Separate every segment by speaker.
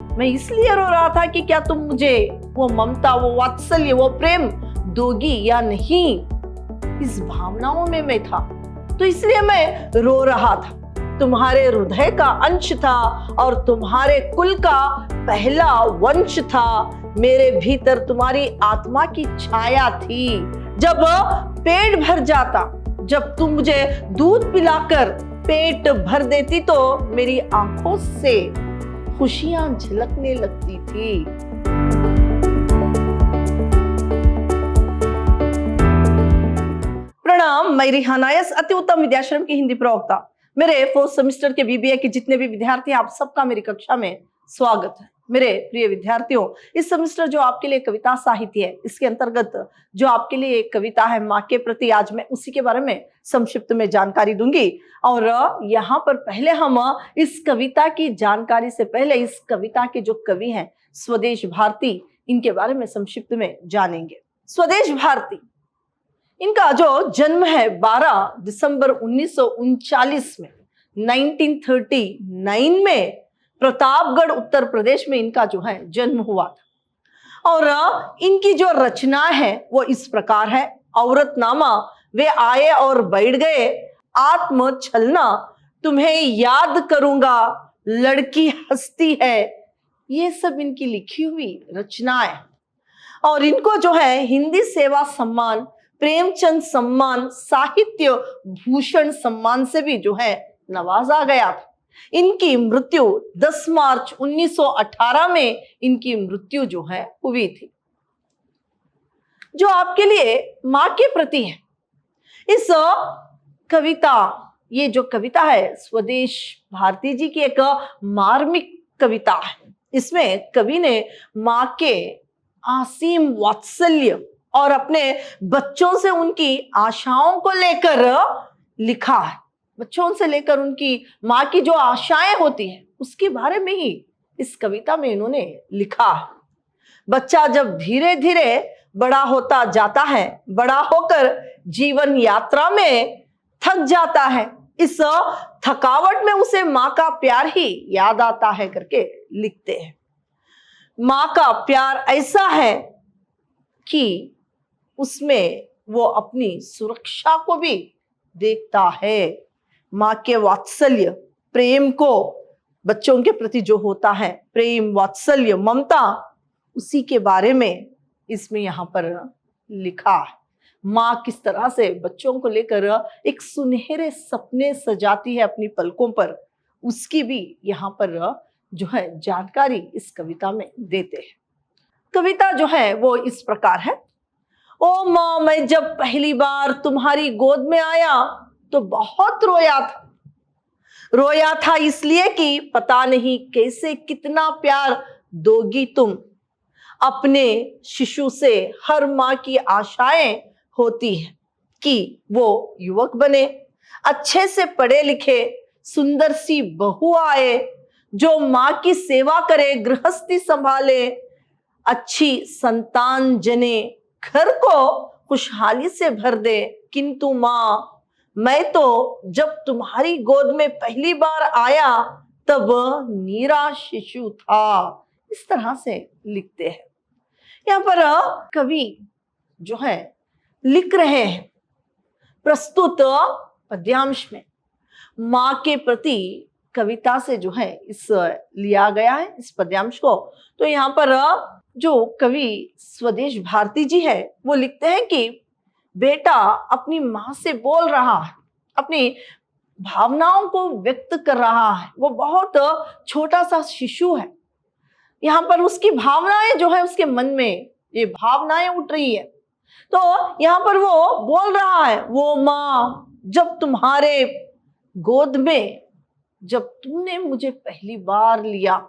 Speaker 1: मैं इसलिए रो रहा था कि क्या तुम मुझे वो ममता, वो वात्सल्य, वो प्रेम दोगी या नहीं। इस भावनाओं में मैं था, तो इसलिए मैं रो रहा था। तुम्हारे हृदय का अंश था और तुम्हारे कुल का पहला वंश था। मेरे भीतर तुम्हारी आत्मा की छाया थी। जब पेट भर जाता, जब तुम मुझे दूध पिलाकर पेट भर देती, तो मेरी आंखों से खुशियां झलकने लगती थी। प्रणाम, मैं रिहाना यस, अति उत्तम विद्याश्रम की हिंदी प्रवक्ता। मेरे 4th सेमेस्टर के बीबीए के जितने भी विद्यार्थी हैं, आप सबका मेरी कक्षा में स्वागत है। मेरे प्रिय विद्यार्थियों, इस सेमेस्टर जो आपके लिए कविता साहित्य है, इसके अंतर्गत जो आपके लिए एक कविता है माँ के प्रति, आज मैं उसी के बारे में संक्षिप्त में जानकारी दूंगी। और यहाँ पर पहले हम इस कविता की जानकारी से पहले इस कविता के जो कवि हैं स्वदेश भारती, इनके बारे में संक्षिप्त में जानेंगे। स्वदेश भारती, इनका जो जन्म है 12 दिसंबर 1939 में, 1939 में प्रतापगढ़ उत्तर प्रदेश में इनका जो है जन्म हुआ था। और इनकी जो रचना है वो इस प्रकार है। औरतनामा, वे आए और बैठ गए, आत्म छलना, तुम्हें याद करूंगा, लड़की हंसती है। ये सब इनकी लिखी हुई रचनाएं। और इनको जो है हिंदी सेवा सम्मान, प्रेमचंद सम्मान, साहित्य भूषण सम्मान से भी जो है नवाजा गया था। इनकी मृत्यु 10 मार्च 1918 में इनकी मृत्यु जो है हुई थी। जो आपके लिए माँ के प्रति है, इस कविता, ये जो कविता है स्वदेश भारती जी की एक मार्मिक कविता है। इसमें कवि ने माँ के असीम वात्सल्य और अपने बच्चों से उनकी आशाओं को लेकर लिखा है। बच्चों से लेकर उनकी माँ की जो आशाएं होती हैं उसके बारे में ही इस कविता में इन्होंने लिखा है। बच्चा जब धीरे धीरे बड़ा होता जाता है, बड़ा होकर जीवन यात्रा में थक जाता है, इस थकावट में उसे माँ का प्यार ही याद आता है करके लिखते हैं। माँ का प्यार ऐसा है कि उसमें वो अपनी सुरक्षा को भी देखता है। माँ के वात्सल्य, प्रेम को बच्चों के प्रति जो होता है, प्रेम, वात्सल्य, ममता, उसी के बारे में इसमें यहाँ पर लिखा है। माँ किस तरह से बच्चों को लेकर एक सुनहरे सपने सजाती है अपनी पलकों पर, उसकी भी यहाँ पर जो है जानकारी इस कविता में देते हैं। कविता जो है वो इस प्रकार है। ओ माँ, मैं जब पहली बार तुम्हारी गोद में आया तो बहुत रोया था। रोया था इसलिए कि पता नहीं कैसे कितना प्यार दोगी तुम। अपने शिशु से हर माँ की आशाएं होती है कि वो युवक बने, अच्छे से पढ़े लिखे, सुंदर सी बहू आए, जो माँ की सेवा करे, गृहस्थी संभाले, अच्छी संतान जने, घर को खुशहाली से भर दे। किंतु माँ, मैं तो जब तुम्हारी गोद में पहली बार आया तब नीरा शिशु था। इस तरह से लिखते हैं। यहाँ पर कवि जो है लिख रहे हैं प्रस्तुत पद्यांश में माँ के प्रति कविता से जो है इस लिया गया है इस पद्यांश को। तो यहाँ पर जो कवि स्वदेश भारती जी है वो लिखते हैं कि बेटा अपनी माँ से बोल रहा है, अपनी भावनाओं को व्यक्त कर रहा है। वो बहुत छोटा सा शिशु है। यहाँ पर उसकी भावनाएं जो है, उसके मन में ये भावनाएं उठ रही है। तो यहाँ पर वो बोल रहा है, वो माँ जब तुम्हारे गोद में, जब तुमने मुझे पहली बार लिया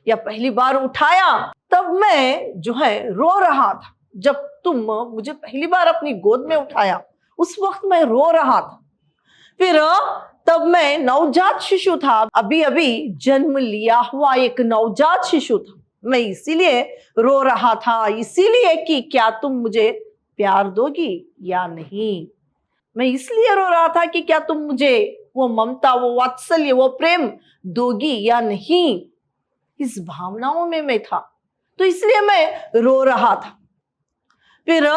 Speaker 1: या पहली बार उठाया, तब मैं जो है रो रहा था। जब तुम मुझे पहली बार अपनी गोद में उठाया उस वक्त मैं रो रहा था। फिर तब मैं नवजात शिशु था, अभी अभी जन्म लिया हुआ एक नवजात शिशु था। मैं इसीलिए रो रहा था, इसीलिए कि क्या तुम मुझे प्यार दोगी या नहीं। मैं इसलिए रो रहा था कि क्या तुम मुझे वो ममता, वो वात्सल्य, वो प्रेम दोगी या नहीं। इस भावनाओं में मैं था, तो इसलिए मैं रो रहा था। फिर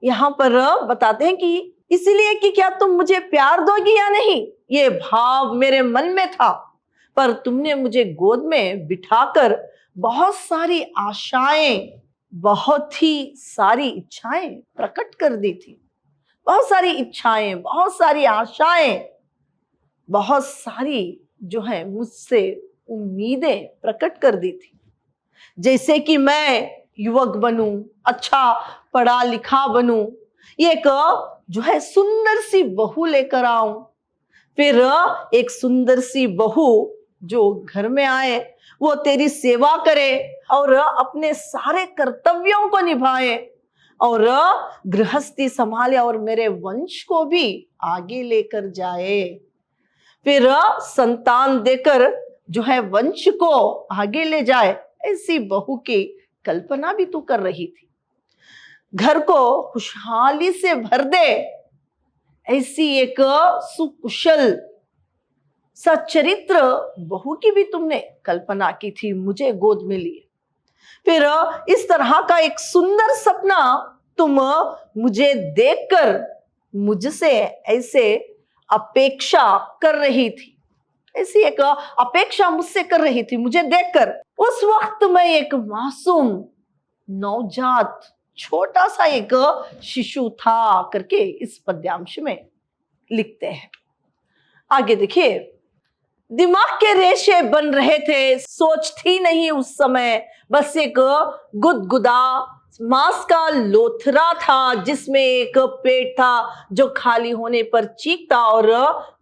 Speaker 1: यहाँ पर बताते हैं कि इसलिए कि क्या तुम मुझे प्यार दोगी या नहीं, ये भाव मेरे मन में था, पर तुमने मुझे गोद में बिठाकर बहुत सारी आशाएं, बहुत ही सारी इच्छाएं प्रकट कर दी थी। बहुत सारी इच्छाएं, बहुत सारी आशाएं, बहुत सारी जो है मुझसे उम्मीदें प्रकट कर दी थी। जैसे कि मैं युवक बनूं, अच्छा पढ़ा लिखा बनूं, एक जो है सुंदर सी बहू लेकर आऊं, फिर एक सुंदर सी बहू जो घर में आए, वो तेरी सेवा करे और अपने सारे कर्तव्यों को निभाए और गृहस्थी संभाले और मेरे वंश को भी आगे लेकर जाए। फिर संतान देकर जो है वंश को आगे ले जाए, ऐसी बहू की कल्पना भी तू कर रही थी। घर को खुशहाली से भर दे, ऐसी एक सुकुशल सच्चरित्र बहू की भी तुमने कल्पना की थी मुझे गोद में लिए। फिर इस तरह का एक सुंदर सपना तुम मुझे देखकर मुझसे ऐसे अपेक्षा कर रही थी, ऐसी एक अपेक्षा मुझसे कर रही थी मुझे देखकर। उस वक्त मैं एक मासूम नवजात छोटा सा एक शिशु था करके इस पद्यांश में लिखते हैं। आगे देखिए, दिमाग के रेशे बन रहे थे, सोच थी नहीं उस समय, बस एक गुदगुदा मांस का लोथरा था जिसमें एक पेट था जो खाली होने पर चीखता और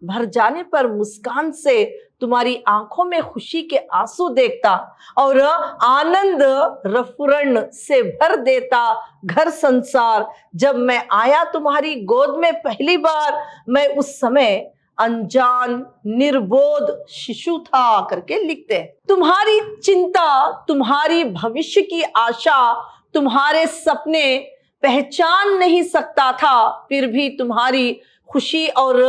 Speaker 1: भर जाने पर मुस्कान से तुम्हारी आंखों में खुशी के आंसू देखता और आनंद रफुरण से भर देता घर संसार। जब मैं आया तुम्हारी गोद में पहली बार, मैं उस समय अनजान निर्बोध शिशु था करके लिखते हैं। तुम्हारी चिंता, तुम्हारी भविष्य की आशा, तुम्हारे सपने पहचान नहीं सकता था, फिर भी तुम्हारी खुशी और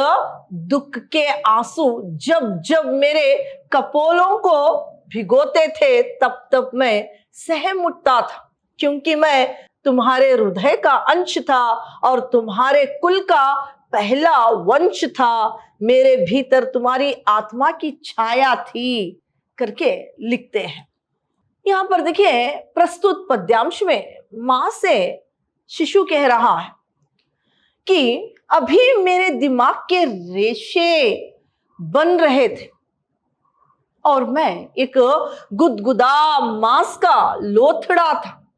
Speaker 1: दुख के आंसू जब जब मेरे कपोलों को भिगोते थे तब तब मैं सहम उठता था, क्योंकि मैं तुम्हारे हृदय का अंश था और तुम्हारे कुल का पहला वंश था, मेरे भीतर तुम्हारी आत्मा की छाया थी करके लिखते हैं। यहां पर देखिए, प्रस्तुत पद्यांश में मां से शिशु कह रहा है कि अभी मेरे दिमाग के रेशे बन रहे थे और मैं एक गुदगुदा मांस का लोथड़ा था।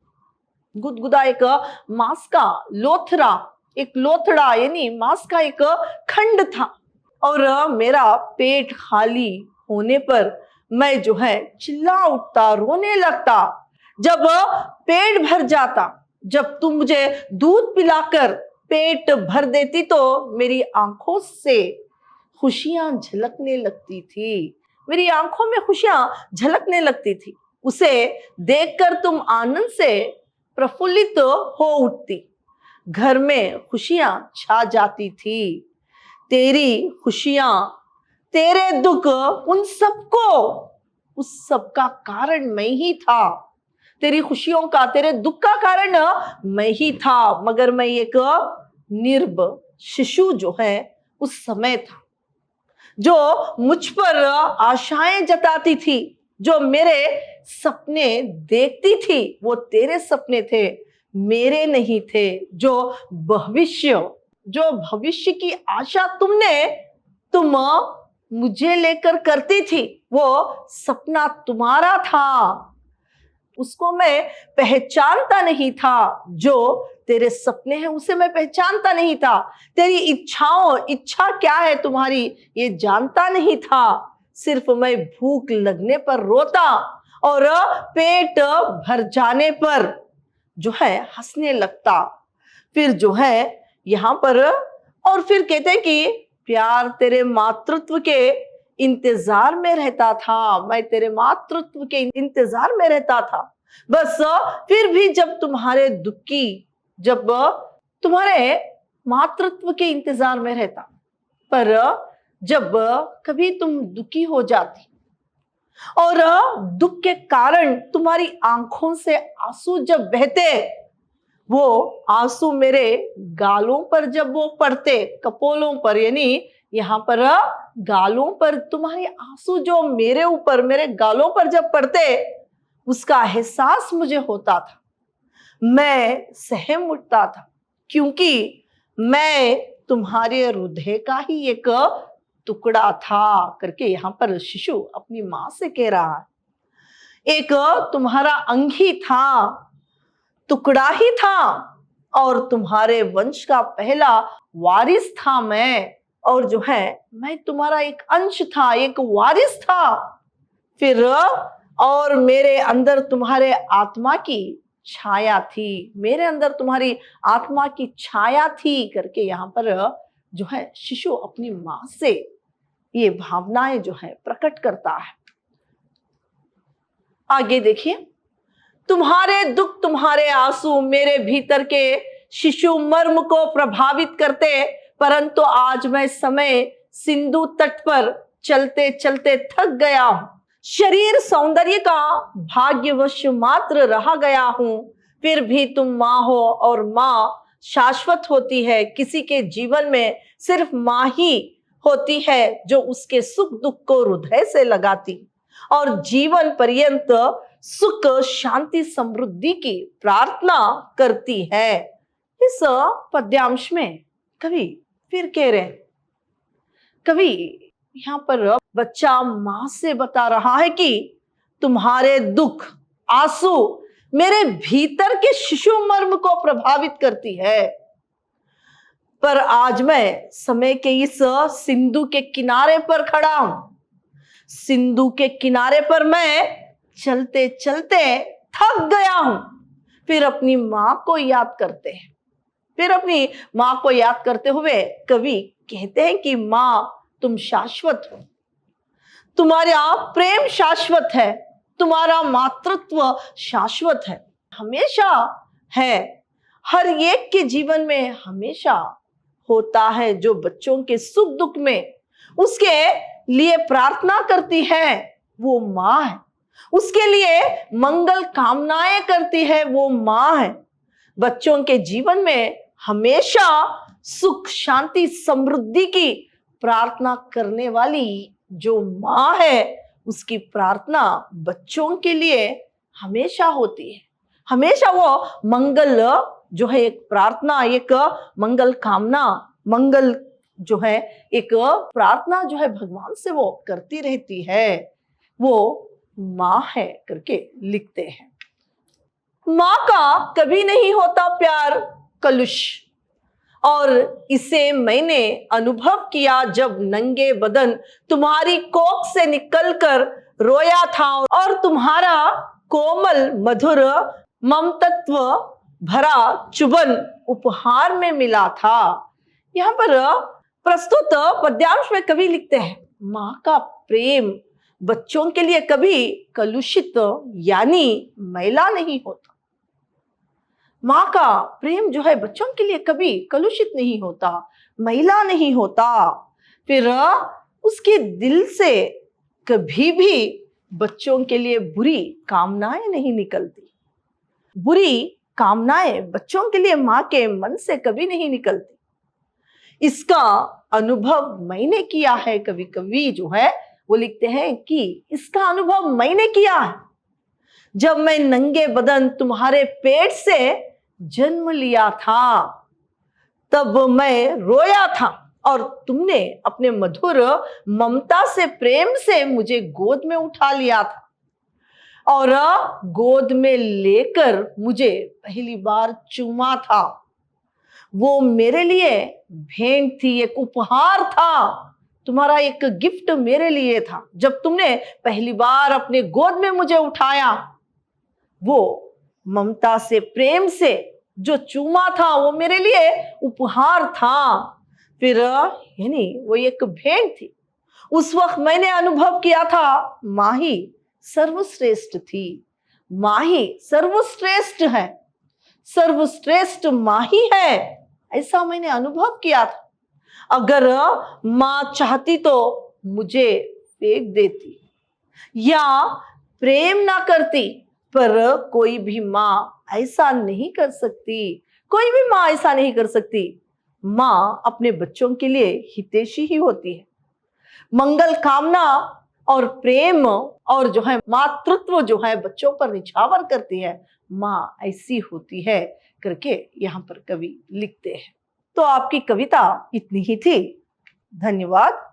Speaker 1: गुदगुदा एक मांस का लोथड़ा, एक लोथड़ा यानी मांस का एक खंड था और मेरा पेट खाली होने पर मैं जो है चिल्ला उठता, रोने लगता। जब पेट भर जाता, जब तुम मुझे दूध पिलाकर पेट भर देती तो मेरी आंखों से खुशियां झलकने लगती थी, मेरी आंखों में खुशियां झलकने लगती थी। उसे देखकर तुम आनंद से प्रफुल्लित हो उठती, घर में खुशियां छा जाती थी। तेरी खुशियां, तेरे दुख, उन सबको, उस सब का कारण मैं ही था। तेरी खुशियों का, तेरे दुख का कारण मैं ही था, मगर मैं एक निर्ब शिशु जो है उस समय था, जो मुझ पर आशाएं जताती थी, जो मेरे सपने देखती थी, वो तेरे सपने थे, मेरे नहीं थे। जो भविष्य की आशा तुम मुझे लेकर करती थी, वो सपना तुम्हारा था, उसको मैं पहचानता नहीं था। जो तेरे सपने हैं उसे मैं पहचानता नहीं था। तेरी इच्छा क्या है तुम्हारी, ये जानता नहीं था। सिर्फ मैं भूख लगने पर रोता और पेट भर जाने पर जो है हंसने लगता। फिर जो है यहाँ पर और फिर कहते हैं कि प्यार तेरे मातृत्व के इंतजार में रहता था, मैं तेरे मातृत्व के इंतजार में रहता था। बस फिर भी जब तुम्हारे मातृत्व के इंतजार में रहता, पर जब कभी तुम दुखी हो जाती, और दुख के कारण तुम्हारी आंखों से आंसू जब बहते, वो आंसू मेरे गालों पर जब वो पड़ते, कपोलों पर, यानी यहाँ पर गालों पर तुम्हारे आंसू जो मेरे ऊपर, मेरे गालों पर जब पड़ते, उसका एहसास मुझे होता था, मैं सहम उठता था, क्योंकि मैं तुम्हारे हृदय का ही एक टुकड़ा था करके यहाँ पर शिशु अपनी मां से कह रहा है। एक तुम्हारा अंग ही था, टुकड़ा ही था, और तुम्हारे वंश का पहला वारिस था मैं, और जो है मैं तुम्हारा एक अंश था, एक वारिस था। फिर और मेरे अंदर तुम्हारे आत्मा की छाया थी, मेरे अंदर तुम्हारी आत्मा की छाया थी करके यहाँ पर जो है शिशु अपनी मां से ये भावनाएं जो है प्रकट करता है। आगे देखिए, तुम्हारे दुख, तुम्हारे आंसू मेरे भीतर के शिशु मर्म को प्रभावित करते, परंतु आज मैं समय सिंधु तट पर चलते चलते थक गया हूं, शरीर सौंदर्य का भाग्यवश मात्र रहा गया हूं। फिर भी तुम मां हो, और मां शाश्वत होती है। किसी के जीवन में सिर्फ मां ही होती है जो उसके सुख दुख को हृदय से लगाती और जीवन पर्यंत सुख शांति समृद्धि की प्रार्थना करती है। इस पद्यांश में कवि फिर कह रहे हैं, कवि यहाँ पर बच्चा मां से बता रहा है कि तुम्हारे दुख, आंसू मेरे भीतर के शिशु मर्म को प्रभावित करती है, पर आज मैं समय के इस सिंधु के किनारे पर खड़ा हूं। सिंधु के किनारे पर मैं चलते चलते थक गया हूं। फिर अपनी मां को याद करते हैं, फिर अपनी मां को याद करते हुए कवि कहते हैं कि मां तुम शाश्वत हो, तुम्हारा प्रेम शाश्वत है, तुम्हारा मातृत्व शाश्वत है, हमेशा है, हर एक के जीवन में हमेशा होता है। जो बच्चों के सुख दुख में उसके लिए प्रार्थना करती है वो मां है, उसके लिए मंगल कामनाएं करती है वो मां है। बच्चों के जीवन में हमेशा सुख शांति समृद्धि की प्रार्थना करने वाली जो मां है, उसकी प्रार्थना बच्चों के लिए हमेशा होती है। हमेशा वो मंगल जो है, एक प्रार्थना, एक मंगल कामना, मंगल जो है एक प्रार्थना जो है भगवान से वो करती रहती है, वो मां है करके लिखते हैं। मां का कभी नहीं होता प्यार कलुष, और इसे मैंने अनुभव किया जब नंगे बदन तुम्हारी कोख से निकलकर रोया था और तुम्हारा कोमल मधुर ममतत्व भरा चुबन उपहार में मिला था। यहाँ पर प्रस्तुत पद्यांश में कवि लिखते हैं, मां का प्रेम बच्चों के लिए कभी कलुषित यानी मैला नहीं होता। मां का प्रेम जो है बच्चों के लिए कभी कलुषित नहीं होता, मैला नहीं होता। फिर उसके दिल से कभी भी बच्चों के लिए बुरी कामनाएं नहीं निकलती। बुरी कामनाएं बच्चों के लिए मां के मन से कभी नहीं निकलती। इसका अनुभव मैंने किया है। कभी कभी जो है वो लिखते हैं कि इसका अनुभव मैंने किया है जब मैं नंगे बदन तुम्हारे पेट से जन्म लिया था, तब मैं रोया था और तुमने अपने मधुर ममता से प्रेम से मुझे गोद में उठा लिया था और गोद में लेकर मुझे पहली बार चूमा था। वो मेरे लिए भेंट थी, एक उपहार था, तुम्हारा एक गिफ्ट मेरे लिए था। जब तुमने पहली बार अपने गोद में मुझे उठाया, वो ममता से प्रेम से जो चूमा था वो मेरे लिए उपहार था। फिर यानी वो एक भेंट थी। उस वक्त मैंने अनुभव किया था मां ही सर्वश्रेष्ठ थी, मां ही सर्वश्रेष्ठ है, सर्वश्रेष्ठ मां ही है, ऐसा मैंने अनुभव किया था। अगर मां चाहती तो मुझे फेंक देती, या प्रेम ना करती, पर कोई भी माँ ऐसा नहीं कर सकती, कोई भी माँ ऐसा नहीं कर सकती। माँ अपने बच्चों के लिए हितैषी ही होती है। मंगल कामना और प्रेम और जो है मातृत्व जो है बच्चों पर निछावर करती है, माँ ऐसी होती है करके यहाँ पर कवि लिखते हैं। तो आपकी कविता इतनी ही थी। धन्यवाद।